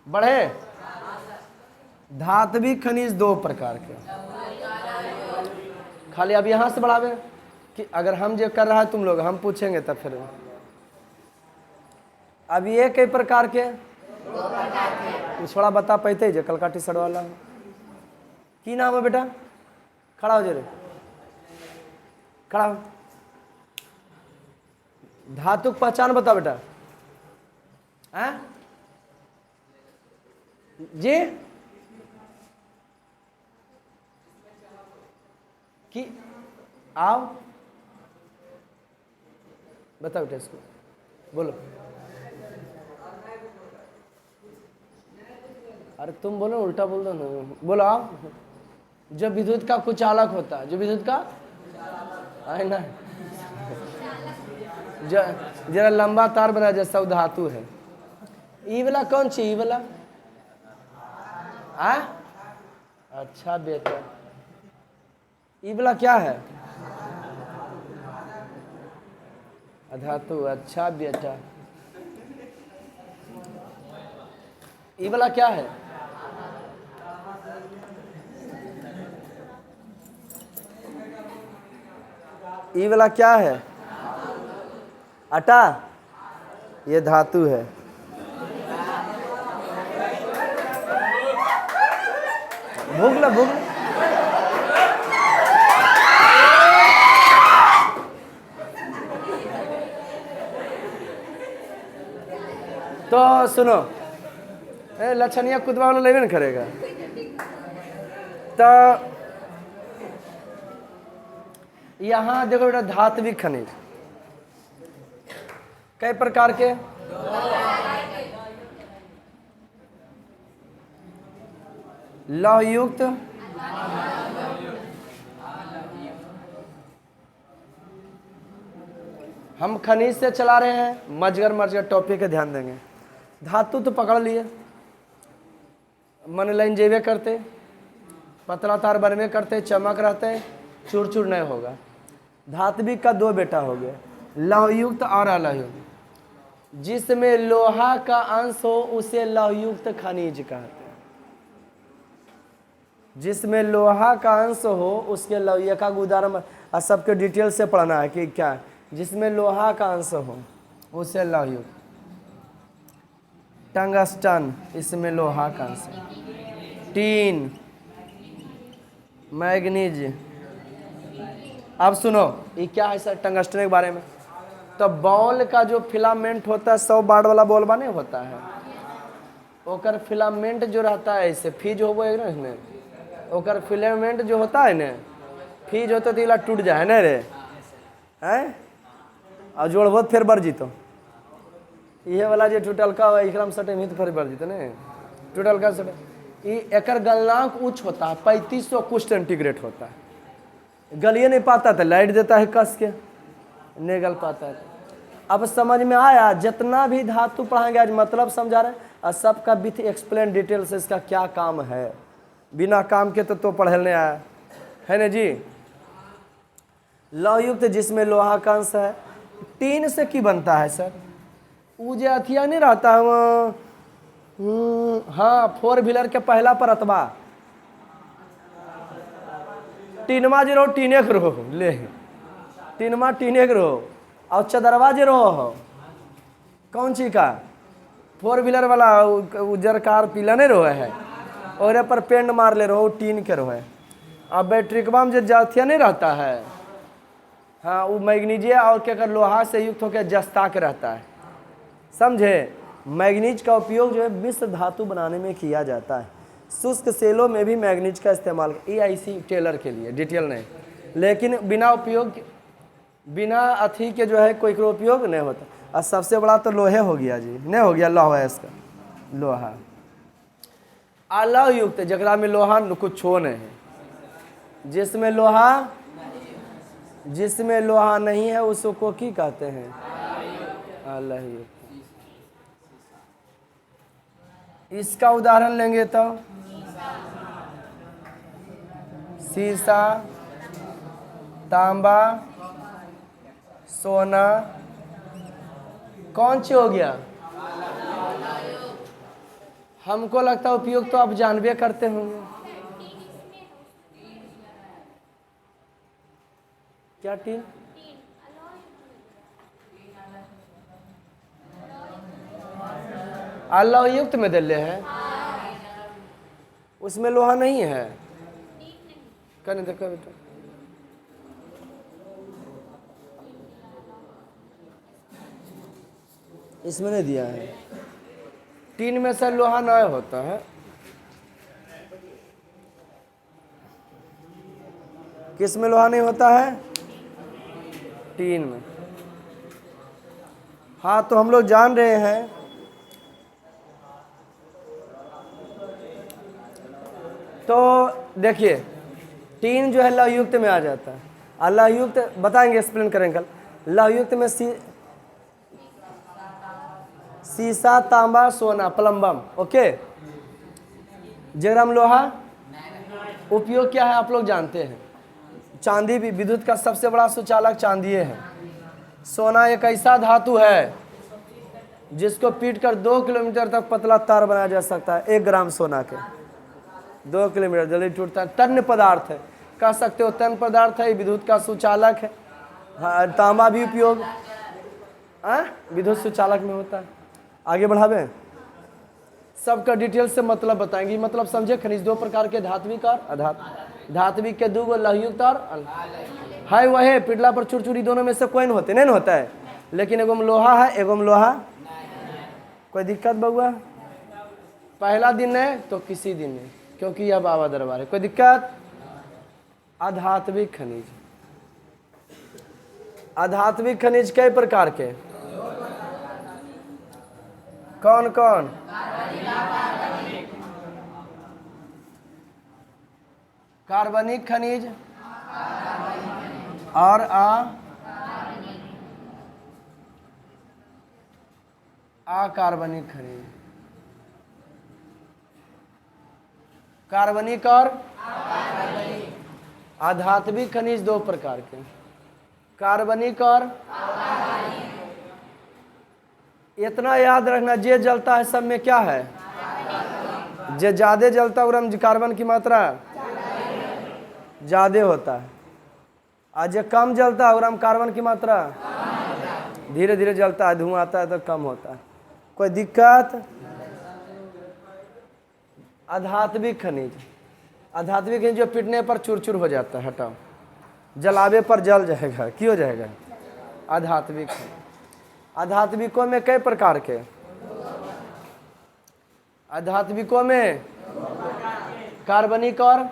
बढ़े। धात्विक खनिज 2 प्रकार के, खाली अब यहां से बढ़ावे कि अगर हम जो कर रहा है तुम लोग, हम पूछेंगे तब फिर। अब ये कई प्रकार के, थोड़ा बता पाते जो कल का टी शर्ट वाला की नाम है बेटा, खड़ा हो जरे, खड़ा हो। धातु पहचान बता बेटा। हैं जी कि आओ बता बेटा, इसको बोलो। अरे तुम बोलो, उल्टा बोल दो ना, बोलो आओ। जो विद्युत का कुछ अलग होता है, जो विद्युत का है ना, जरा लंबा तार बना जैसा धातु है। ई वाला कौन सी, ई वाला आ? अच्छा बेटा, ई वाला क्या है, धातु। अच्छा बेटा, ई वाला क्या है, ई वाला क्या है, आटा ये धातु है। भूख ला भूख। तो सुनो, लक्षणीय कुतबा वाला लेवे न करेगा। तो यहाँ देखो बेटा, धात्विक खनिज कई प्रकार के, लौहयुक्त, हम खनिज से चला रहे हैं, मजगर टॉपिक का ध्यान देंगे। धातु तो पकड़ लिए, मन लाइन जेबे करते, पतला तार बनवे करते, चमक रहते, चूर चूर नहीं होगा। धात्विक का दो बेटा हो गया, लौहयुक्त और अलौहयुक्त। जिसमें लोहा का अंश हो उसे लौहयुक्त खनिज कहते हैं। जिसमें लोहा का अंश हो उसके लौह का उदाहरण सबके डिटेल से पढ़ना है कि क्या है। जिसमें लोहा का अंश हो उसे लौहयुक्त। टंगस्टन, इसमें लोहा का अंश है। Tin, manganese. अब सुनो ये क्या है सर टंगस्टन के बारे में। तो बॉल का जो फिलामेंट होता है, 100 वाट वाला बॉल बने होता है, ओकर फिलामेंट जो रहता है ऐसे फीज हो ना इसमें, ओकर फिलामेंट जो होता है ना, फीज होता तो इला टूट जाए ना रे, हैं और जोड़बो फिर बढ़ जीतो। ये वाला जो टूटल का एकदम सटे में तो फिर बढ़ जीतो ना, टूटल का सटे। ये एकर गलनांक उच्च होता है, 3500 कुछ सेंटीग्रेड होता है। गलिए नहीं पाता तो लाइट देता है कस के, नहीं गल पाता है। अब समझ में आया, जितना भी धातु पढ़ाएंगे आज मतलब समझा रहे हैं, और सबका विथ एक्सप्लेन डिटेल से इसका क्या काम है। बिना काम के तो पढ़ने आया है ना जी। लौहयुक्त जिसमें लोहा का अंश है। टीन से की बनता है सर? वो जो अथिया नहीं रहता है वो, हाँ 4 व्हीलर के पहला परतबा टीनमा जे रहो, टीने के रहो ले, टीनमा टीने के रहो, और चदरवा जे रहो हो कौन चीज का, 4 व्हीलर वाला उजर कार पीला नहीं रहो है, और पर पेंट मार ले रहो, टीन के रहो है। अब बैट्रिकवा में जो जाथिया नहीं रहता है, हाँ वो मैग्नीजिया और क्या कर लोहा से युक्त होकर जस्ता के रहता है, समझे। मैग्नीज का उपयोग जो है मिश्र धातु बनाने में किया जाता है। शुष्क सेलों में भी मैग्नीज का इस्तेमाल, ये ऐसी टेलर के लिए डिटेल नहीं, लेकिन बिना उपयोग बिना अथी के जो है कोई उपयोग नहीं होता। और सबसे बड़ा तो लोहे हो गया जी, नहीं हो गया लोहा है इसका, लोहा। अलौहयुक्त जकरा में लोहा कुछ छो नहीं है, जिसमें लोहा नहीं है उसको की कहते हैं, अलौहयुक्त। इसका उदाहरण लेंगे तो सीसा, तांबा, सोना, कौन सी हो गया। हमको लगता है उपयोग तो आप जानबे करते होंगे। क्या टीन? अलौहयुक्त में दिले है, उसमें लोहा नहीं है। कहने देखो बेटा, इसमें नहीं दिया है। टीन में से लोहा नहीं होता है। किस में लोहा नहीं होता है? टीन में। हाँ तो हम लोग जान रहे हैं तो देखिए टीन जो है लौहयुक्त में आ जाता है। अलौहयुक्त बताएंगे, एक्सप्लेन करेंगे। लौहयुक्त में सीसा, तांबा, सोना, प्लम्बम, ओके। जगराम लोहा उपयोग क्या है आप लोग जानते हैं। चांदी भी, विद्युत का सबसे बड़ा सुचालक चांदी है। सोना एक ऐसा धातु है जिसको पीट कर 2 किलोमीटर तक पतला तार बनाया जा सकता है। 1 ग्राम सोना के 2 किलोमीटर जल्दी टूटता है। तन्य पदार्थ है, कह सकते हो तन्य पदार्थ है, विद्युत का सुचालक है। हाँ तांबा भी उपयोग, विद्युत सुचालक में होता है। आगे बढ़ावे, सबका डिटेल से मतलब बताएंगे। मतलब समझे, खनिज दो प्रकार के, धात्विक और अधात्विक। धात्विक के 2 लौहयुक्त और है वही पिटला पर चुरचुरी, दोनों में से कोई नहीं होते, नहीं न होता है। लेकिन एगो में लोहा है, एगो में लोहा। कोई दिक्कत बउआ? पहला दिन है तो किसी दिन नहीं, क्योंकि यह बाबा दरबार है। कोई दिक्कत? आध्यात्मिक खनिज। आध्यात्मिक खनिज कई प्रकार के? कौन कौन? कार्बनिक खनिज और अकार्बनिक खनिज। कार्बनिक और आध्यात्मिक खनिज 2 प्रकार के, कार्बनिक और। इतना याद रखना, जे जलता है सब में क्या है? जे ज्यादा जलता है उनमें कार्बन की मात्रा ज्यादा होता है, और जो कम जलता है उनमें कार्बन की मात्रा धीरे धीरे जलता है, धुआं आता है तो कम होता है। कोई दिक्कत? आध्यात्मिक खनिज। आध्यात्मिक खनिज जो पिटने पर चूर-चूर हो जाता है, हटाओ, जलावे पर जल जाएगा, क्यों हो जाएगा? आध्यात्मिक खनिज। आध्यात्मिकों में कई प्रकार के? आध्यात्मिकों में कार्बनिक और।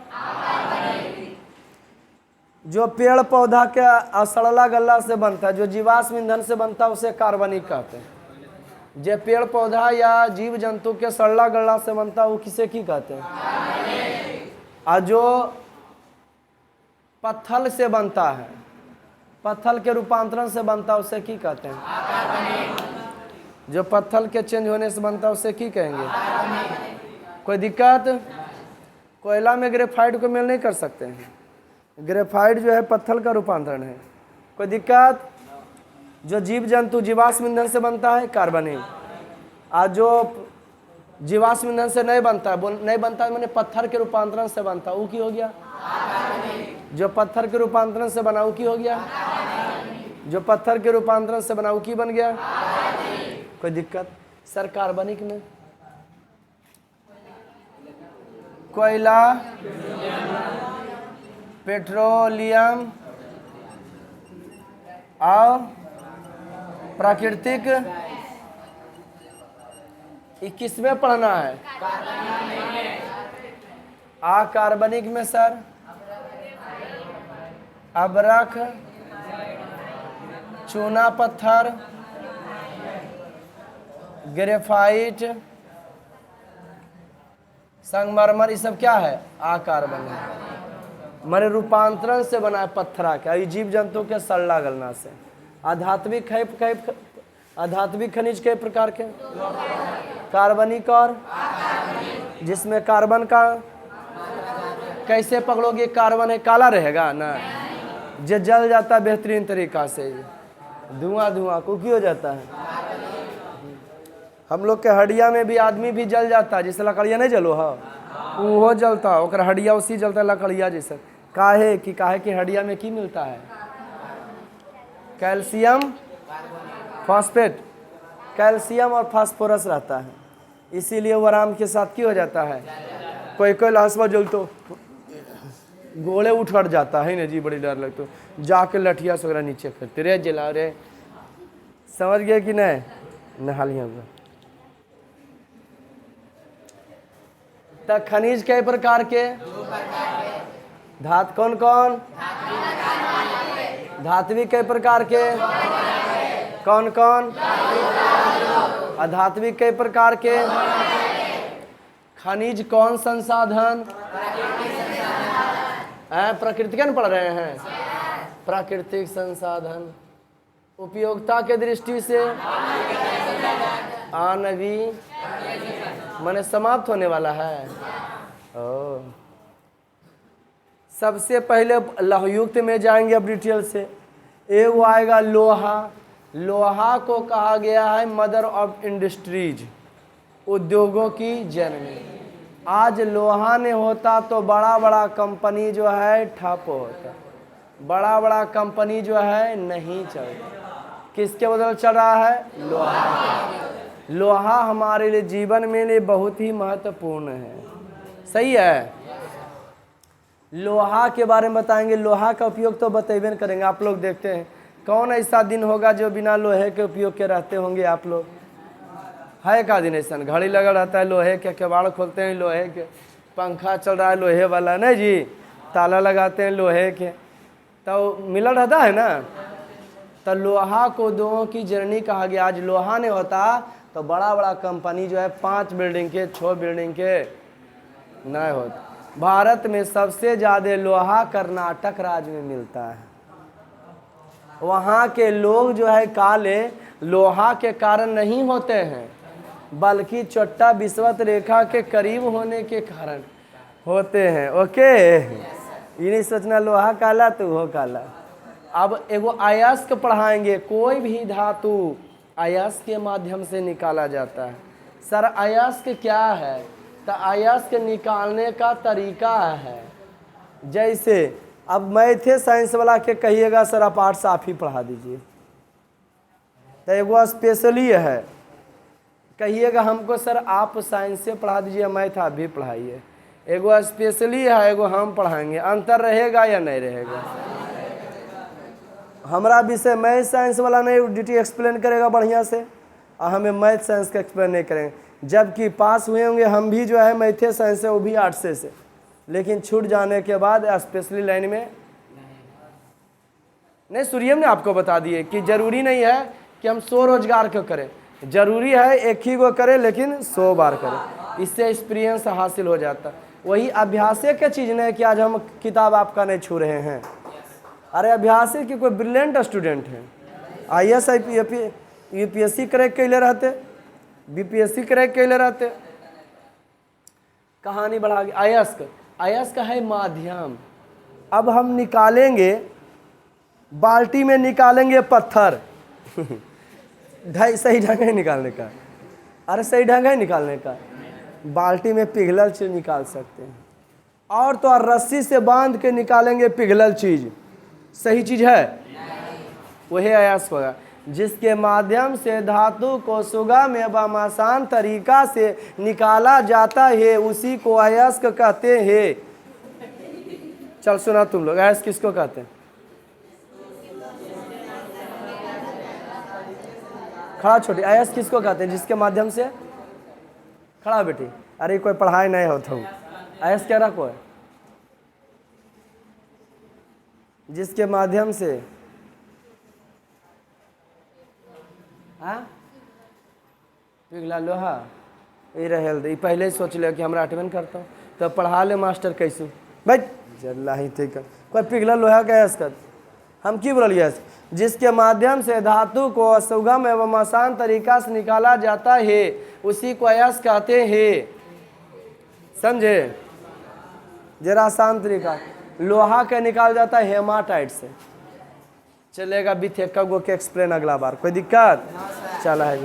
जो पेड़ पौधा के सड़ला गल्ला से बनता है, जो जीवाश्म ईंधन से बनता है, उसे कार्बनिक कहते हैं। जो पेड़ पौधा या जीव जंतु के सड़ला गल्ला से बनता है, वो किसे की कहते हैं? और जो पत्थर से बनता है, पत्थर के रूपांतरण से बनता है, उसे की कहते हैं? जो पत्थर के चेंज होने से बनता है, उसे की कहेंगे? कोई दिक्कत? कोयला में ग्रेफाइट को मेल नहीं कर सकते हैं। ग्रेफाइट जो है पत्थर का रूपांतरण है। कोई दिक्कत? जो जीव जंतु जीवाश्म ईंधन से बनता है, कार्बनिक। और जो जीवाश्म ईंधन से नहीं बनता है, नहीं बनता है मैंने पत्थर के रूपांतरण से बनता है, वो की हो गया? जो पत्थर के रूपांतरण से बना, वो की हो गया? जो पत्थर के रूपांतरण से बना, वो की बन गया? कोई दिक्कत? सर कार्बनिक में कोयला, पेट्रोलियम और प्राकृतिक, 21 में पढ़ना है। अकार्बनिक में सर अबरख, चूना पत्थर, ग्रेफाइट, संगमरमर, ये सब क्या है? अकार्बनिक। माने रूपांतरण से बना है पत्थरा का, जीव जंतु के सड़ना गलना से। आध्यात्मिक है, आध्यात्मिक खनिज कई प्रकार के? कार्बनिक और। जिसमें कार्बन का कैसे पकड़ोगे? कार्बन है, काला रहेगा ना, जो जल जाता है बेहतरीन तरीका से, धुआं धुआं कुकी हो जाता है। हम लोग के हड्डिया में भी आदमी भी जल जाता है, जैसे लकड़िया नहीं जलो है, वो जलता, ओकर हड्डिया उसी जलता है लकड़िया जैसे। काहे कि हड्डिया में की मिलता है? कैल्शियम फॉस्फेट, कैल्शियम और फास्फोरस रहता है, इसीलिए वो आराम के साथ क्यों हो जाता है? कोई कोई लाशवा जल तो गोले उठ जाता है ना जी, बड़ी डर लगता है, जाके लठिया से नीचे करते रे जला रे। समझ गए कि नहीं? नहा लिया। तो खनिज कई प्रकार के? धात कौन कौन? धात्विक कई प्रकार के? कौन कौन? अधात्विक कई प्रकार के? खनिज कौन संसाधन? प्रकृति का पढ़ रहे हैं? प्राकृतिक संसाधन। उपयोगिता के दृष्टि से आणविक, माने समाप्त होने वाला है। ओ, सबसे पहले लौहयुक्त में जाएंगे अब डिटेल से। एक आएगा लोहा। लोहा को कहा गया है मदर ऑफ इंडस्ट्रीज, उद्योगों की जननी। आज लोहा नहीं होता तो बड़ा बड़ा कंपनी जो है ठप होता, बड़ा बड़ा कंपनी जो है नहीं चलता। किसके बदल चल रहा है? लोहा। लोहा हमारे लिए जीवन में लिए बहुत ही महत्वपूर्ण है। सही है। लोहा के बारे में बताएंगे। लोहा का उपयोग तो बतेबे न करेंगे। आप लोग देखते हैं कौन ऐसा दिन होगा जो बिना लोहे के उपयोग के रहते होंगे? आप लोग है का दिन ऐसा? घड़ी लगा रहता है लोहे के, केवाड़ खोलते हैं लोहे के, पंखा चल रहा है लोहे वाला, नहीं जी, ताला लगाते हैं लोहे के, तो मिला रहता है ना। तो लोहा को दोनों की जर्नी कहा गया। आज लोहा नहीं होता तो बड़ा बड़ा कंपनी जो है 5 बिल्डिंग के 6 बिल्डिंग के नहीं होता। भारत में सबसे ज़्यादा लोहा कर्नाटक राज्य में मिलता है। वहाँ के लोग जो है काले लोहा के कारण नहीं होते हैं, बल्कि चोट्टा विषुवत रेखा के करीब होने के कारण होते हैं। ओके, ये नहीं सोचना लोहा काला तो वो काला। अब एगो अयस्क पढ़ाएंगे। कोई भी धातु अयस्क के माध्यम से निकाला जाता है। सर अयस्क क्या है? तो अयस्क निकालने का तरीका है। जैसे अब मैथे साइंस वाला के कहिएगा सर आप आर्ट्स आप ही पढ़ा दीजिए, तो एगो स्पेशली है, कहिएगा हमको सर आप साइंस से पढ़ा दीजिए, मैथ आप भी पढ़ाइए। एगो स्पेशली है, एगो हम पढ़ाएंगे। अंतर रहेगा या नहीं रहेगा? हमारा विषय मैथ साइंस वाला नहीं डिटेल एक्सप्लेन करेगा बढ़िया से, और हमें मैथ साइंस का एक्सप्लेन नहीं करेंगे। जबकि पास हुए होंगे हम भी जो है मैथे साइंस से, वो भी आर्ट्स से, लेकिन छूट जाने के बाद स्पेशली लाइन में नहीं। सूर्यम ने आपको बता दिए कि जरूरी नहीं है कि हम 100 रोजगार को करें, जरूरी है एक ही को करें लेकिन 100 बार करें। इससे एक्सपीरियंस हासिल हो जाता। वही अभ्यास के चीज़ नहीं कि आज हम किताब आपका नहीं छू रहे हैं। अरे अभ्यास की कोई ब्रिलियंट स्टूडेंट है, IAS UPSC क्रैक कैले रहते, BPSC क्रैक कैले रहते। कहानी बढ़ा गई। अयस्क है माध्यम। अब हम निकालेंगे, बाल्टी में निकालेंगे पत्थर सही ढंग है निकालने का। अरे सही ढंग है निकालने का। बाल्टी में पिघलल चीज निकाल सकते हैं, और तो और रस्सी से बांध के निकालेंगे पिघलल चीज। सही चीज है, वही अयस्क होगा, जिसके माध्यम से धातु को सुगम एवं आसान तरीका से निकाला जाता है, उसी को अयस्क कहते हैं। चल सुना तुम लोग, अयस्क किसको कहते हैं? खड़ा छोटी, अयस्क किसको कहते हैं? जिसके माध्यम से खड़ा बेटी। अरे कोई पढ़ाई नहीं होता हूँ। अयस्क क्या रखो है? जिसके माध्यम से पिघला लोहा ये रहे। पहले ही सोच लिया कि हमरा अटेंड करता हूँ तो पढ़ा ले मास्टर कैसे बैठ जल्ला ही थे कोई पिघला लोहा का अयस्क। हम की बोलिए? जिसके माध्यम से धातु को सुगम एवं आसान तरीका से निकाला जाता है, उसी को अयस्क कहते हैं। समझे? जरा आसान तरीका। लोहा का निकाल जाता है हेमाटाइट से। चलेगा बीथ एक गो के एक्सप्लेन अगला बार। कोई दिक्कत? चला है।